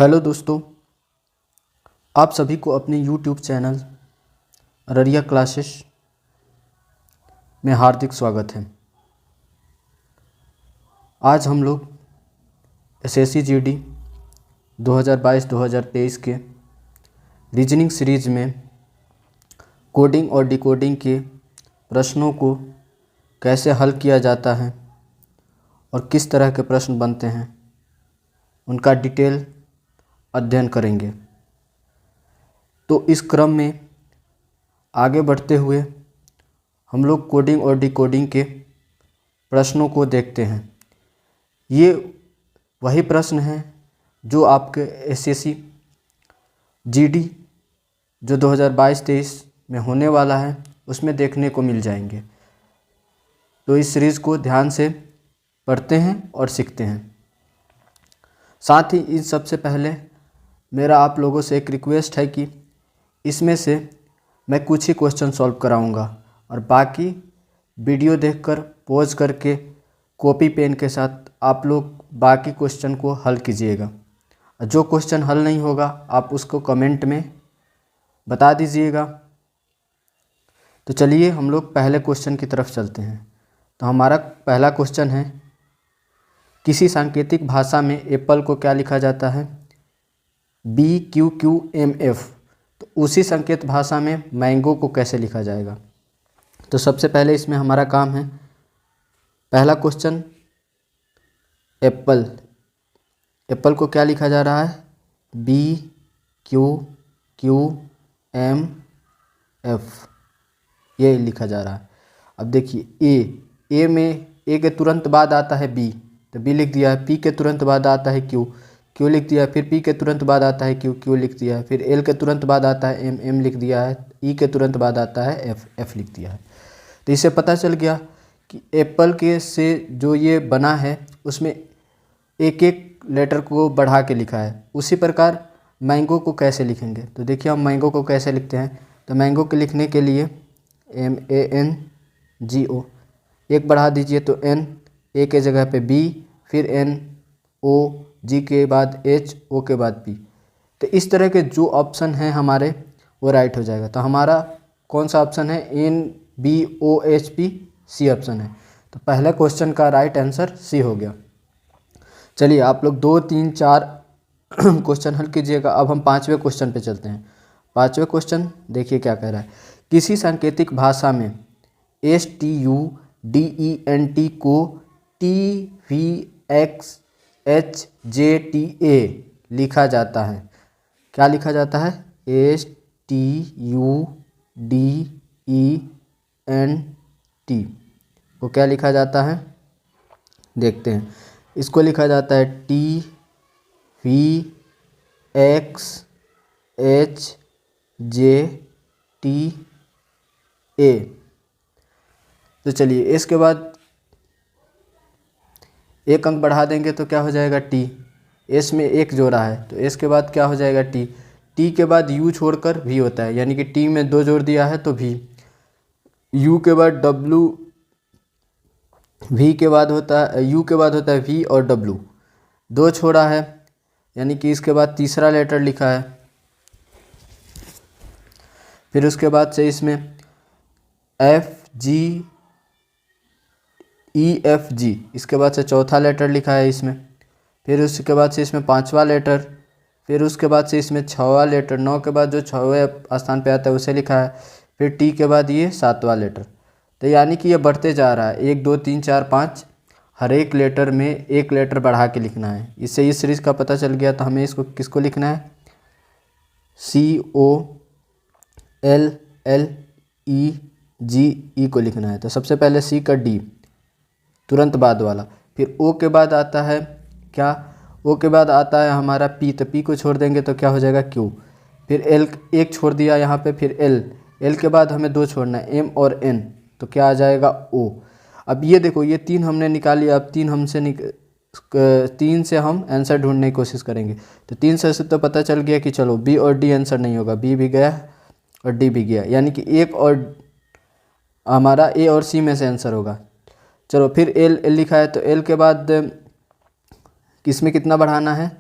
Hello दोस्तों, आप सभी को अपने यूट्यूब चैनल अररिया क्लासेस में हार्दिक स्वागत है। आज हम लोग एसएससी जीडी 2022-2023 के रीजनिंग सीरीज में कोडिंग और डिकोडिंग के प्रश्नों को कैसे हल किया जाता है और किस तरह के प्रश्न बनते हैं उनका डिटेल अध्ययन करेंगे। तो इस क्रम में आगे बढ़ते हुए हम लोग कोडिंग और डिकोडिंग के प्रश्नों को देखते हैं। ये वही प्रश्न हैं जो आपके एसएससी जीडी जो 2022-23 में होने वाला है उसमें देखने को मिल जाएंगे। तो इस सीरीज़ को ध्यान से पढ़ते हैं और सीखते हैं। साथ ही इन सबसे पहले मेरा आप लोगों से एक रिक्वेस्ट है कि इसमें से मैं कुछ ही क्वेश्चन सॉल्व कराऊंगा और बाकी वीडियो देखकर पॉज करके कॉपी पेन के साथ आप लोग बाकी क्वेश्चन को हल कीजिएगा। जो क्वेश्चन हल नहीं होगा आप उसको कमेंट में बता दीजिएगा। तो चलिए हम लोग पहले क्वेश्चन की तरफ चलते हैं। तो हमारा पहला क्वेश्चन है, किसी सांकेतिक भाषा में एप्पल को क्या लिखा जाता है? BQQMF। तो उसी संकेत भाषा में मैंगो को कैसे लिखा जाएगा? तो सबसे पहले इसमें हमारा काम है, पहला क्वेश्चन, एप्पल को क्या लिखा जा रहा है? BQQMF ये लिखा जा रहा है। अब देखिए ए में ए के तुरंत बाद आता है बी, तो बी लिख दिया है। पी के तुरंत बाद आता है क्यू लिख दिया है। फिर पी के तुरंत बाद आता है क्यू लिख दिया है। फिर एल के तुरंत बाद आता है एम लिख दिया है। ई के तुरंत बाद आता है एफ लिख दिया है। तो इससे पता चल गया कि एप्पल के से जो ये बना है उसमें एक एक लेटर को बढ़ा के लिखा है। उसी प्रकार मैंगो को कैसे लिखेंगे? तो देखिए हम मैंगो को कैसे लिखते हैं। तो मैंगो के लिखने के लिए MANGO एक बढ़ा दीजिए तो N, ए के जगह पे B, फिर NO, G के बाद H, O के बाद P। तो इस तरह के जो ऑप्शन हैं हमारे वो राइट हो जाएगा। तो हमारा कौन सा ऑप्शन है? NBOHP सी ऑप्शन है। तो पहले क्वेश्चन का राइट आंसर सी हो गया। चलिए आप लोग 2, 3, 4 क्वेश्चन हल कीजिएगा। अब हम पाँचवें क्वेश्चन पे चलते हैं। पाँचवें क्वेश्चन देखिए क्या कह रहा है, किसी सांकेतिक भाषा में STUDENT को TVXHJTA लिखा जाता है। क्या लिखा जाता है? STUDENT को क्या लिखा जाता है? देखते हैं। इसको लिखा जाता है TVXHJTA। तो चलिए इसके बाद एक अंक बढ़ा देंगे तो क्या हो जाएगा? टी। एस में एक जोड़ा है तो एस के बाद क्या हो जाएगा? टी। टी के बाद यू छोड़कर वी होता है, यानी कि टी में 2 जोड़ दिया है तो वी। यू के बाद डब्लू, वी के बाद होता है, यू के बाद होता है वी और डब्लू। 2 छोड़ा है यानी कि इसके बाद तीसरा लेटर लिखा है। फिर उसके बाद से इसमें FGEFG, इसके बाद से चौथा लेटर लिखा है इसमें। फिर उसके बाद से इसमें 5वां लेटर। फिर उसके बाद से इसमें 6वां लेटर। 9 के बाद जो 6वें स्थान पे आता है उसे लिखा है। फिर टी के बाद ये 7वां लेटर। तो यानी कि ये बढ़ते जा रहा है, 1 2 3 4 5, हर एक लेटर में एक लेटर बढ़ा के लिखना है। इससे इस सीरीज़ का पता चल गया। तो हमें इसको किसको लिखना है? COLLEGE को लिखना है। तो सबसे पहले सी का डी तुरंत बाद वाला। फिर ओ के बाद आता है क्या? ओ के बाद आता है हमारा पी, तो पी को छोड़ देंगे तो क्या हो जाएगा? क्यू। फिर एल एक छोड़ दिया यहाँ पे। फिर एल के बाद हमें 2 छोड़ना है, एम और एन, तो क्या आ जाएगा? ओ। अब ये देखो ये 3 हमने निकाल लिया। अब 3 से हम आंसर ढूंढने की कोशिश करेंगे। तो 3 से तो पता चल गया कि चलो बी और डी आंसर नहीं होगा, बी भी गया और डी भी गया, यानी कि एक और हमारा ए और सी में से आंसर होगा। चलो फिर एल लिखा है तो एल के बाद किस में कितना बढ़ाना है?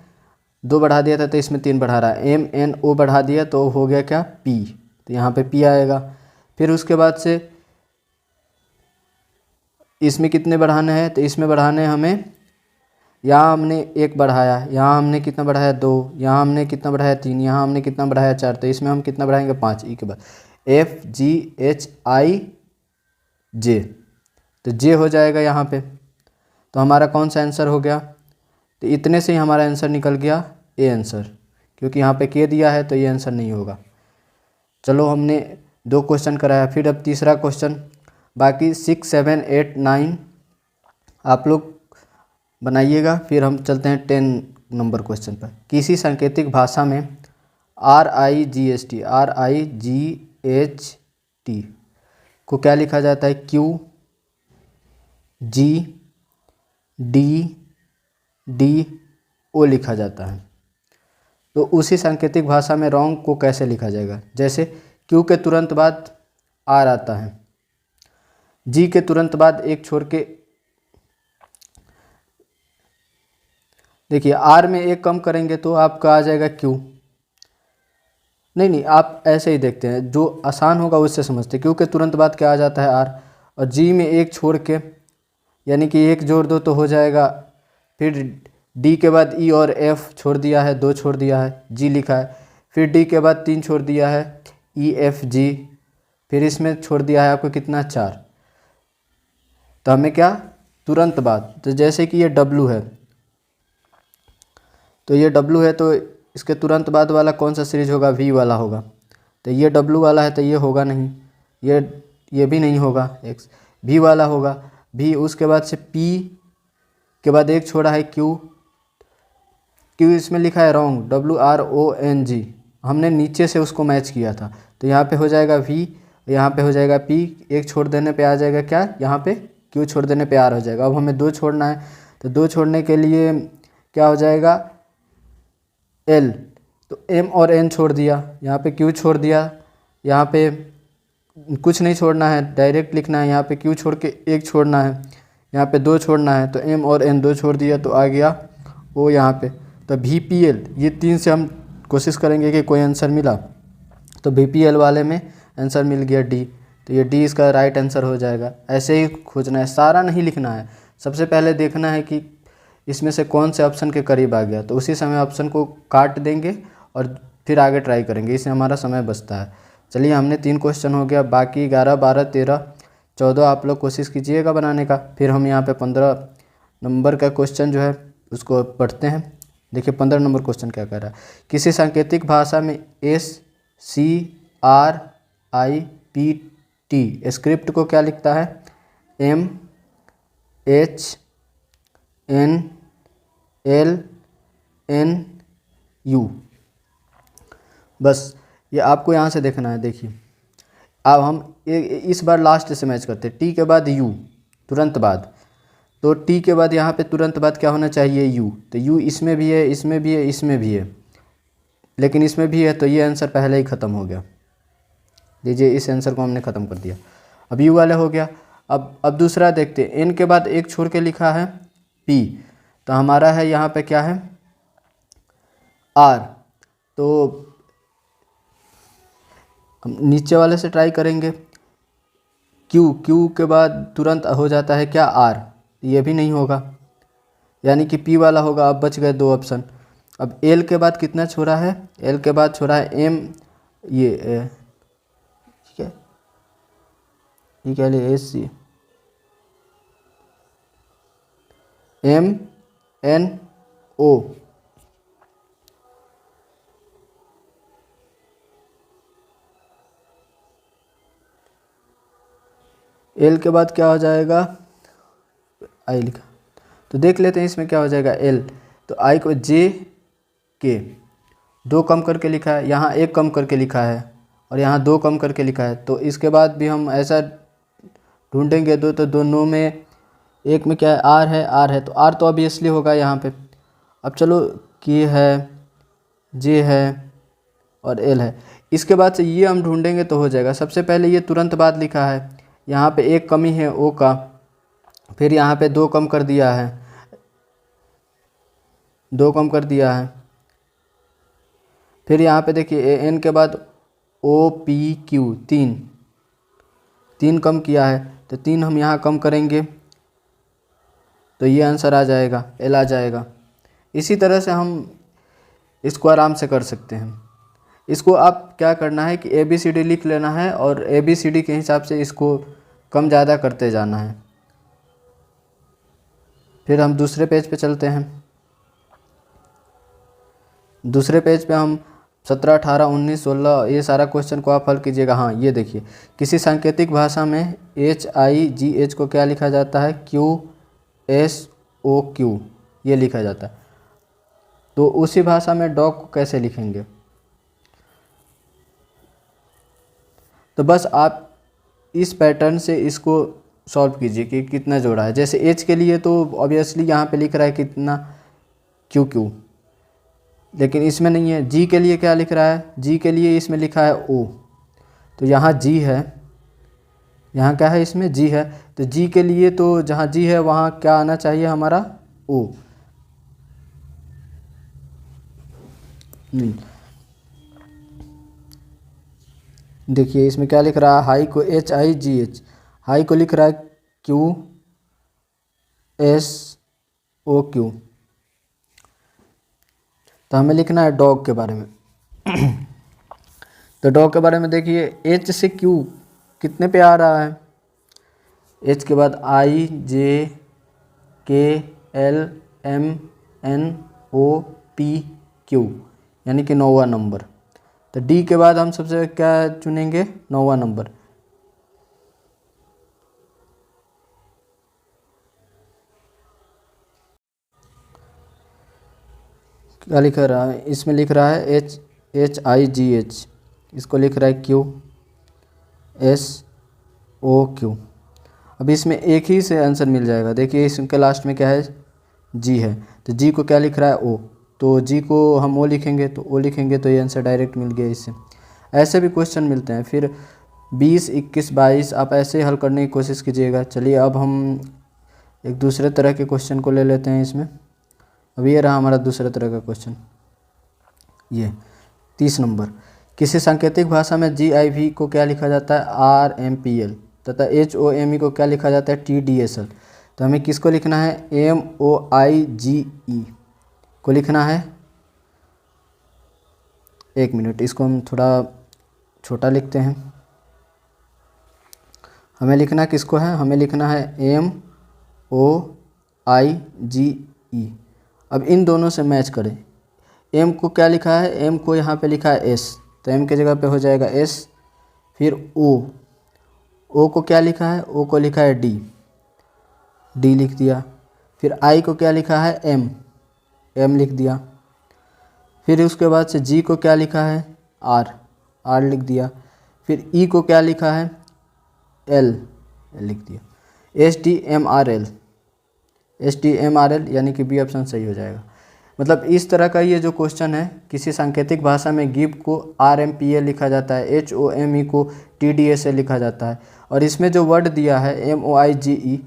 2 बढ़ा दिया था तो इसमें 3 बढ़ा रहा है, एम एन ओ बढ़ा दिया तो हो गया क्या, पी, तो यहाँ पे पी आएगा। फिर उसके बाद से इसमें कितने बढ़ाने हैं, तो इसमें बढ़ाने हमें, यहाँ हमने 1 बढ़ाया, यहाँ हमने कितना बढ़ाया 2, यहाँ हमने कितना बढ़ाया 3, यहाँ हमने कितना बढ़ाया 4, तो इसमें हम कितना बढ़ाएंगे 5। ई के बाद एफ जी एच आई जे, तो जे हो जाएगा यहाँ पे। तो हमारा कौन सा आंसर हो गया, तो इतने से ही हमारा आंसर निकल गया ए आंसर, क्योंकि यहाँ पे के दिया है तो ये आंसर नहीं होगा। चलो हमने 2 क्वेश्चन कराया, फिर अब तीसरा क्वेश्चन, बाकी 6, 7, 8, 9 आप लोग बनाइएगा, फिर हम चलते हैं 10 नंबर क्वेश्चन पर। किसी सांकेतिक भाषा में RIGHT को क्या लिखा जाता है, Q G D D O लिखा जाता है। तो उसी सांकेतिक भाषा में रॉन्ग को कैसे लिखा जाएगा, जैसे Q के तुरंत बाद R आता है, G के तुरंत बाद एक छोड़ के, देखिए R में एक कम करेंगे तो आपका आ जाएगा Q, नहीं आप ऐसे ही देखते हैं, जो आसान होगा उससे समझते हैं। Q के तुरंत बाद क्या आ जाता है R, और G में एक छोड़ के, यानी कि 1 जोड़ दो तो हो जाएगा। फिर D के बाद E और F छोड़ दिया है, 2 छोड़ दिया है, G लिखा है। फिर D के बाद 3 छोड़ दिया है, E F G, फिर इसमें छोड़ दिया है आपको कितना 4, तो हमें क्या, तुरंत बाद, तो जैसे कि ये W है, तो ये W है, तो इसके तुरंत बाद वाला कौन सा सीरीज होगा, V वाला होगा। तो ये W वाला है तो ये होगा नहीं, ये भी नहीं होगा, X V वाला होगा, V। उसके बाद से P के बाद एक छोड़ा है Q इसमें लिखा है रॉन्ग, WRONG, हमने नीचे से उसको मैच किया था, तो यहाँ पे हो जाएगा V, यहाँ पे हो जाएगा P, एक छोड़ देने पे आ जाएगा क्या, यहाँ पे Q छोड़ देने पे R हो जाएगा। अब हमें 2 छोड़ना है, तो 2 छोड़ने के लिए क्या हो जाएगा L, तो M और N छोड़ दिया, यहाँ पे Q छोड़ दिया, यहाँ पे कुछ नहीं छोड़ना है, डायरेक्ट लिखना है, यहाँ पे Q छोड़ के 1 छोड़ना है, यहाँ पे 2 छोड़ना है, तो M और N 2 छोड़ दिया तो आ गया O यहाँ पे। तो VPL, ये 3 से हम कोशिश करेंगे कि कोई आंसर मिला, तो VPL वाले में आंसर मिल गया D, तो ये D इसका राइट आंसर हो जाएगा। ऐसे ही खोजना है, सारा नहीं लिखना है, सबसे पहले देखना है कि इसमें से कौन से ऑप्शन के करीब आ गया, तो उसी समय ऑप्शन को काट देंगे और फिर आगे ट्राई करेंगे, इससे हमारा समय बचता है। चलिए हमने 3 क्वेश्चन हो गया, बाकी 11, 12, 13, 14 आप लोग कोशिश कीजिएगा बनाने का। फिर हम यहाँ पे 15 नंबर का क्वेश्चन जो है उसको पढ़ते हैं। देखिए 15 नंबर क्वेश्चन क्या कह रहा है, किसी सांकेतिक भाषा में SCRIPT स्क्रिप्ट को क्या लिखता है, MHNLNU। बस ये आपको यहाँ से देखना है। देखिए अब हम इस बार लास्ट से मैच करते हैं, T के बाद U तुरंत बाद, तो T के बाद यहाँ पे तुरंत बाद क्या होना चाहिए U, तो U इसमें भी है, इसमें भी है, इसमें भी है, लेकिन इसमें भी है, तो ये आंसर पहले ही ख़त्म हो गया। लीजिए इस आंसर को हमने ख़त्म कर दिया, अब U वाला हो गया। अब दूसरा देखते हैं, N के बाद एक छोड़ के लिखा है P, तो हमारा है यहाँ पे क्या है R, तो हम नीचे वाले से ट्राई करेंगे। Q के बाद तुरंत हो जाता है क्या R, ये भी नहीं होगा, यानी कि P वाला होगा। अब बच गए 2 ऑप्शन। अब L के बाद कितना छोड़ा है, L के बाद छोड़ा है M, ये ठीक है, ये क्या ले SC MNO, L के बाद क्या हो जाएगा I लिखा, तो देख लेते हैं इसमें क्या हो जाएगा L, तो I को J के 2 कम करके लिखा है, यहाँ 1 कम करके लिखा है और यहाँ 2 कम करके लिखा है, तो इसके बाद भी हम ऐसा ढूंढेंगे तो दोनों में, एक में क्या है R है, तो R तो ऑब्वियसली होगा यहाँ पे। अब चलो K है, J है और L है, इसके बाद से ये हम ढूंढेंगे तो हो जाएगा। सबसे पहले ये तुरंत बाद लिखा है, यहाँ पे 1 कमी है O का, फिर यहाँ पे 2 कम कर दिया है, 2 कम कर दिया है, फिर यहाँ पे देखिए एन के बाद ओ पी क्यू, तीन कम किया है तो 3 हम यहाँ कम करेंगे तो ये आंसर आ जाएगा, एल आ जाएगा। इसी तरह से हम इसको आराम से कर सकते हैं। इसको आप क्या करना है कि ABCD लिख लेना है और ABCD के हिसाब से इसको कम ज़्यादा करते जाना है। फिर हम दूसरे पेज पे चलते हैं। दूसरे पेज पे हम 17, 18, 19, 16 ये सारा क्वेश्चन को आप हल कीजिएगा। हाँ ये देखिए, किसी सांकेतिक भाषा में HIGH को क्या लिखा जाता है, QSOQ ये लिखा जाता है। तो उसी भाषा में डॉग को कैसे लिखेंगे, तो बस आप इस पैटर्न से इसको सॉल्व कीजिए कि कितना जोड़ा है। जैसे एच के लिए तो ऑब्वियसली यहाँ पे लिख रहा है कितना QQ, लेकिन इसमें नहीं है। जी के लिए क्या लिख रहा है, जी के लिए इसमें लिखा है O, तो यहाँ जी है, यहाँ क्या है इसमें जी है, तो जी के लिए तो जहाँ जी है वहाँ क्या आना चाहिए हमारा O। नहीं देखिए इसमें क्या लिख रहा है, हाई को HIGH, हाई को लिख रहा है QSOQ, तो हमें लिखना है डॉग के बारे में। तो डॉग के बारे में देखिए H से Q कितने पे आ रहा है, H के बाद IJKLMNOPQ यानी कि 9वां नंबर। तो D के बाद हम सबसे क्या चुनेंगे, 9वां नंबर। क्या लिख रहा है, इसमें लिख रहा है HIGH, इसको लिख रहा है QSOQ। अब इसमें एक ही से आंसर मिल जाएगा। देखिए इसके लास्ट में क्या है, जी है, तो जी को क्या लिख रहा है O, तो जी को हम O लिखेंगे, तो O लिखेंगे तो ये आंसर डायरेक्ट मिल गया इससे। ऐसे भी क्वेश्चन मिलते हैं। फिर 20, 21, 22 आप ऐसे ही हल करने की कोशिश कीजिएगा। चलिए अब हम एक दूसरे तरह के क्वेश्चन को ले लेते हैं इसमें। अब ये रहा हमारा दूसरे तरह का क्वेश्चन, ये 30 नंबर। किसी सांकेतिक भाषा में GIV को क्या लिखा जाता है, RMPL, तथा HOME को क्या लिखा जाता है, TDSL। तो हमें किसको लिखना है, MOIGE को लिखना है। एक मिनट, इसको हम थोड़ा छोटा लिखते हैं। हमें लिखना किसको है, हमें लिखना है MOIGE। अब इन दोनों से मैच करें। M को क्या लिखा है, M को यहाँ पे लिखा है S, तो M की जगह पे हो जाएगा S। फिर O को क्या लिखा है, O को लिखा है D लिख दिया। फिर I को क्या लिखा है, M लिख दिया। फिर उसके बाद से G को क्या लिखा है, R लिख दिया। फिर E को क्या लिखा है, L लिख दिया। STMRL यानी कि B ऑप्शन सही हो जाएगा। मतलब इस तरह का ये जो क्वेश्चन है, किसी सांकेतिक भाषा में गिव को RMPL लिखा जाता है, HOME को TDSL लिखा जाता है। और इसमें जो वर्ड दिया है MOIGE,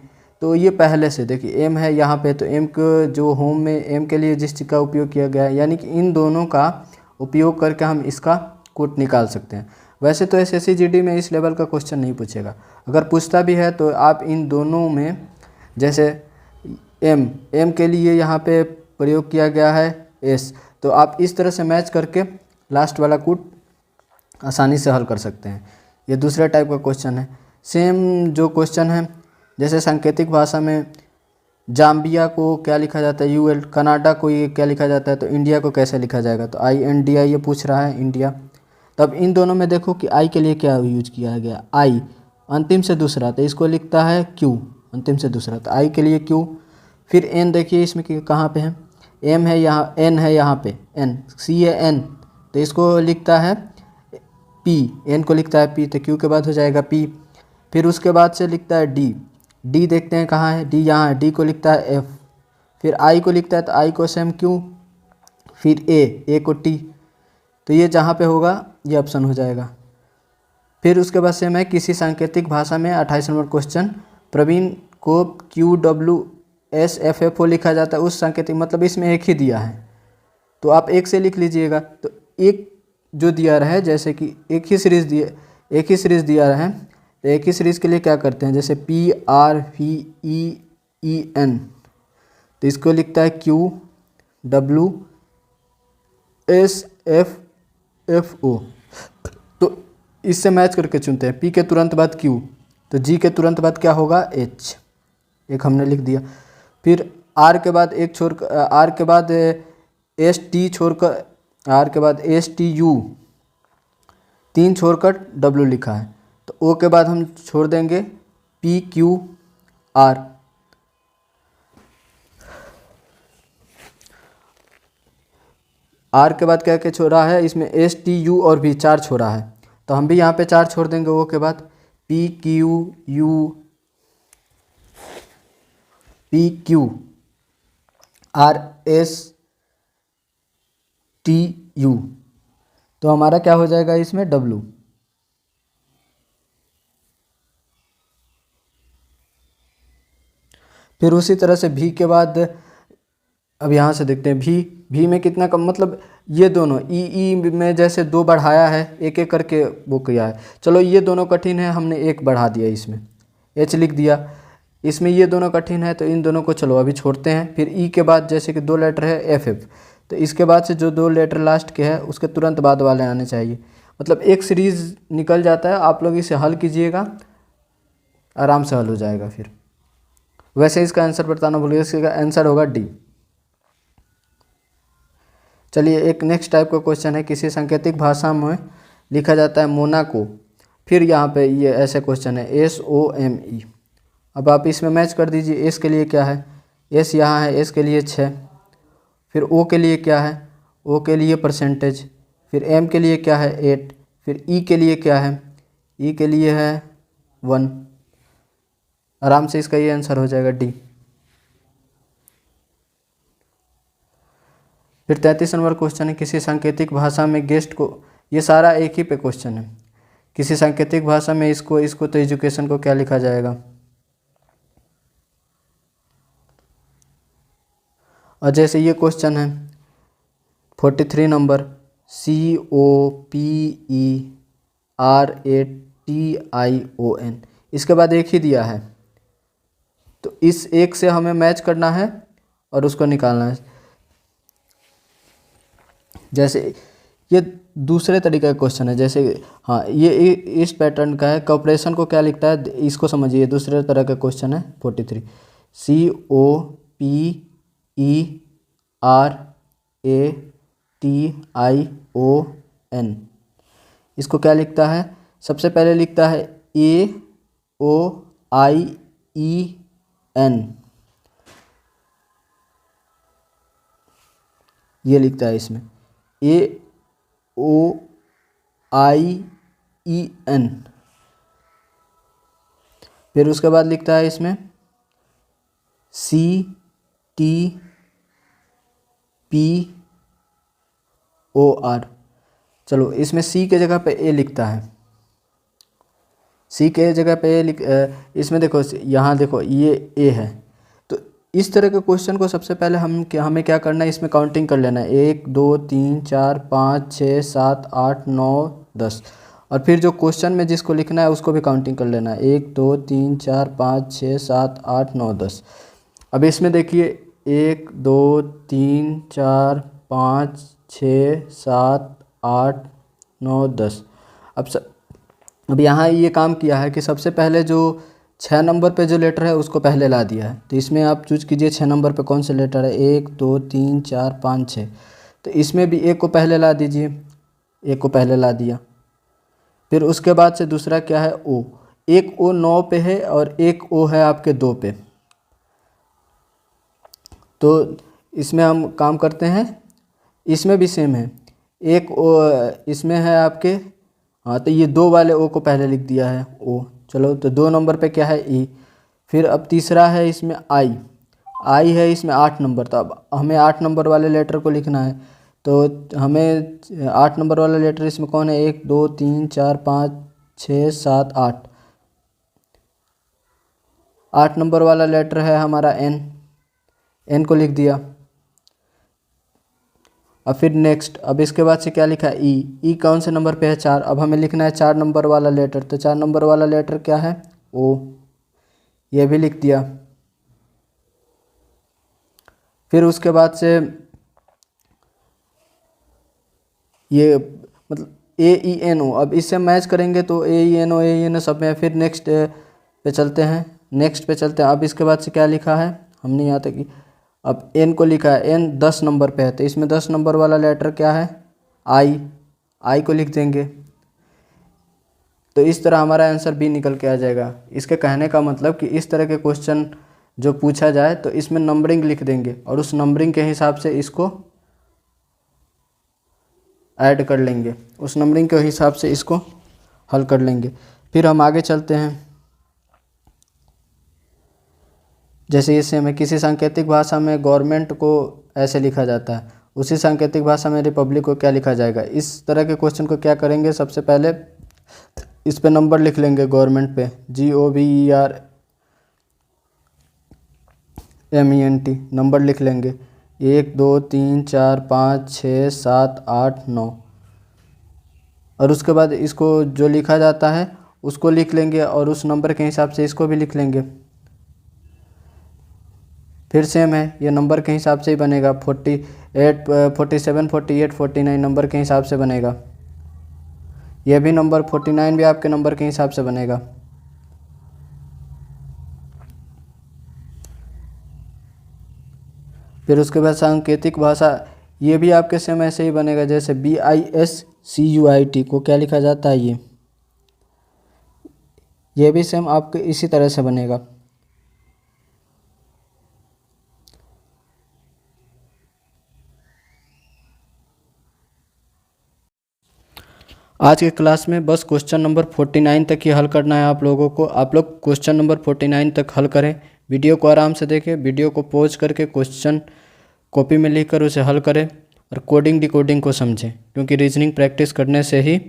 तो ये पहले से देखिए M है यहाँ पे, तो M को जो होम में M के लिए जिस चीज़ का उपयोग किया गया है, यानी कि इन दोनों का उपयोग करके हम इसका कोट निकाल सकते हैं। वैसे तो SSCGD में इस लेवल का क्वेश्चन नहीं पूछेगा, अगर पूछता भी है तो आप इन दोनों में, जैसे M के लिए यहाँ पे प्रयोग किया गया है S, तो आप इस तरह से मैच करके लास्ट वाला कूट आसानी से हल कर सकते हैं। ये दूसरे टाइप का क्वेश्चन है। सेम जो क्वेश्चन है, जैसे सांकेतिक भाषा में जाम्बिया को क्या लिखा जाता है, UL, कनाडा को ये क्या लिखा जाता है, तो इंडिया को कैसे लिखा जाएगा, तो INDI ये पूछ रहा है, इंडिया। तब इन दोनों में देखो कि I के लिए क्या यूज किया गया, I अंतिम से दूसरा, तो इसको लिखता है Q अंतिम से दूसरा, तो I के लिए Q। फिर N देखिए इसमें कहाँ पे है, M है यहाँ, N है यहाँ पे, N, C है N, तो इसको लिखता है P, N को लिखता है P, तो Q के बाद हो जाएगा P। फिर उसके बाद से लिखता है D देखते हैं कहाँ है, D यहाँ है, D को लिखता है F। फिर I को लिखता है, तो I को सेम Q। फिर A को T, तो ये जहाँ पे होगा ये ऑप्शन हो जाएगा। फिर उसके बाद से मैं किसी सांकेतिक भाषा में 28 नंबर क्वेश्चन, प्रवीण को QWSFFO लिखा जाता है उस सांकेतिक, मतलब इसमें एक ही दिया है तो आप एक से लिख लीजिएगा। तो एक जो दिया रहा है, जैसे कि एक ही सीरीज़ दिया रहा है, तो एक ही सीरीज़ के लिए क्या करते हैं, जैसे PRVEEN, तो इसको लिखता है QWSFFO। तो इससे मैच करके चुनते हैं, P के तुरंत बाद Q, तो G के तुरंत बाद क्या होगा, H, एक हमने लिख दिया। फिर R के बाद R के बाद ST छोड़कर, R के बाद STU, 3 छोड़कर W लिखा है, तो O के बाद हम छोड़ देंगे PQR। R के बाद क्या क्या छोड़ा है, इसमें STU और भी 4 छोड़ा है, तो हम भी यहाँ पे 4 छोड़ देंगे। O के बाद PQRSTU, तो हमारा क्या हो जाएगा इसमें, W। फिर उसी तरह से V के बाद, अब यहाँ से देखते हैं भी में कितना कम, मतलब ये दोनों ई में जैसे 2 बढ़ाया है, एक एक करके वो किया है। चलो ये दोनों कठिन है, हमने एक बढ़ा दिया, इसमें H लिख दिया। इसमें ये दोनों कठिन है, तो इन दोनों को चलो अभी छोड़ते हैं। फिर ई के बाद जैसे कि 2 लेटर है FF, तो इसके बाद से जो 2 लेटर लास्ट के हैं उसके तुरंत बाद वाले आने चाहिए, मतलब एक सीरीज़ निकल जाता है। आप लोग इसे हल कीजिएगा, आराम से हल हो जाएगा। फिर वैसे इसका आंसर बताना भूलिए, इसका आंसर होगा D। चलिए एक नेक्स्ट टाइप का क्वेश्चन है, किसी सांकेतिक भाषा में लिखा जाता है मोनाको, फिर यहाँ पे ये ऐसे क्वेश्चन है SOME। अब आप इसमें मैच कर दीजिए। S के लिए क्या है, S यहाँ है, S के लिए 6, फिर O के लिए क्या है, O के लिए %, फिर M के लिए क्या है 8, फिर E के लिए क्या है, E के लिए है 1। आराम से इसका ये आंसर हो जाएगा D। फिर 33 नंबर क्वेश्चन है, किसी सांकेतिक भाषा में गेस्ट को, ये सारा एक ही पे क्वेश्चन है, किसी सांकेतिक भाषा में इसको तो एजुकेशन को क्या लिखा जाएगा। और जैसे ये क्वेश्चन है 43 नंबर, COPERATION, इसके बाद एक ही दिया है, तो इस एक से हमें मैच करना है और उसको निकालना है। जैसे ये दूसरे तरीके का क्वेश्चन है, जैसे हाँ ये इस पैटर्न का है, कॉपरेशन को क्या लिखता है इसको समझिए। दूसरे तरह का क्वेश्चन है 43, COPERATION, इसको क्या लिखता है, सबसे पहले लिखता है AOIEN, ये लिखता है इसमें AOIEN। फिर उसके बाद लिखता है इसमें CTPOR। चलो इसमें C के जगह पे A लिखता है, C के जगह पे इसमें देखो, यहाँ देखो ये A है। तो इस तरह के क्वेश्चन को सबसे पहले हमें क्या करना है, इसमें काउंटिंग कर लेना है, 1 2 3 4 5 6 7 8 9 10, और फिर जो क्वेश्चन में जिसको लिखना है उसको भी काउंटिंग कर लेना है, 1 2 3 4 5 6 7 8 9 10। अब इसमें देखिए 1 2 3 4 5 6 7 8 9 10। अब यहाँ ये काम किया है कि सबसे पहले जो 6 नंबर पे जो लेटर है उसको पहले ला दिया है, तो इसमें आप चूज कीजिए 6 नंबर पे कौन से लेटर है, 1 2 3 4 5 6, तो इसमें भी एक को पहले ला दीजिए, एक को पहले ला दिया। फिर उसके बाद से दूसरा क्या है O, एक O 9 पे है और एक O है आपके 2 पे, तो इसमें हम काम करते हैं, इसमें भी सेम है, एक O इसमें है आपके, हाँ तो ये 2 वाले O को पहले लिख दिया है O। चलो तो 2 नंबर पे क्या है E। फिर अब तीसरा है इसमें I है इसमें 8 नंबर, तो अब हमें 8 नंबर वाले लेटर को लिखना है, तो हमें 8 नंबर वाला लेटर इसमें कौन है, 1 2 3 4 5 6 7 8, 8 नंबर वाला लेटर है हमारा N को लिख दिया। अब फिर नेक्स्ट, अब इसके बाद से क्या लिखा है, ई कौन से नंबर पे है, 4। अब हमें लिखना है 4 नंबर वाला लेटर, तो 4 नंबर वाला लेटर क्या है, ओ, ये भी लिख दिया। फिर उसके बाद से ये मतलब AENO, अब इससे मैच करेंगे तो AENO सब में है। फिर नेक्स्ट पे चलते हैं, अब इसके बाद से क्या लिखा है, हमने यहाँ तक कि अब N को लिखा है, N 10 नंबर पे है, तो इसमें 10 नंबर वाला लेटर क्या है, I को लिख देंगे। तो इस तरह हमारा आंसर B निकल के आ जाएगा। इसके कहने का मतलब कि इस तरह के क्वेश्चन जो पूछा जाए तो इसमें नंबरिंग लिख देंगे और उस नंबरिंग के हिसाब से इसको ऐड कर लेंगे, उस नंबरिंग के हिसाब से इसको हल कर लेंगे। फिर हम आगे चलते हैं। जैसे इसे में किसी सांकेतिक भाषा में गवर्नमेंट को ऐसे लिखा जाता है, उसी सांकेतिक भाषा में रिपब्लिक को क्या लिखा जाएगा। इस तरह के क्वेश्चन को क्या करेंगे, सबसे पहले इस पे नंबर लिख लेंगे, गवर्नमेंट पे GOVERNMENT नंबर लिख लेंगे, 1 2 3 4 5 6 7 8 9। और उसके बाद इसको जो लिखा जाता है उसको लिख लेंगे और उस नंबर के हिसाब से इसको भी लिख लेंगे। फिर सेम है, ये नंबर के हिसाब से ही बनेगा, 48 47 48 49 नंबर के हिसाब से बनेगा। यह भी नंबर 49 भी आपके नंबर के हिसाब से बनेगा। फिर उसके बाद सांकेतिक भाषा, ये भी आपके सेम ऐसे ही बनेगा, जैसे BISCUIT को क्या लिखा जाता है, ये भी सेम आपके इसी तरह से बनेगा। आज के क्लास में बस क्वेश्चन नंबर 49 तक ही हल करना है आप लोगों को। आप लोग क्वेश्चन नंबर 49 तक हल करें, वीडियो को आराम से देखें, वीडियो को पॉज करके क्वेश्चन कॉपी में लिखकर उसे हल करें और कोडिंग डिकोडिंग को समझें, क्योंकि रीजनिंग प्रैक्टिस करने से ही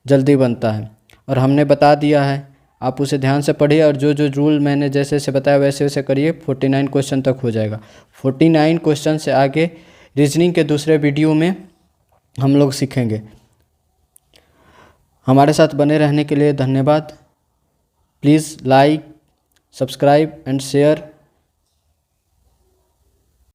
जल्दी बनता है। और हमने बता दिया है, आप उसे ध्यान से पढ़िए और जो जो रूल मैंने जैसे जैसे बताया वैसे वैसे करिए, 49 क्वेश्चन तक हो जाएगा। 49 क्वेश्चन से आगे रीजनिंग के दूसरे वीडियो में हम लोग सीखेंगे। हमारे साथ बने रहने के लिए धन्यवाद। Please like, subscribe and share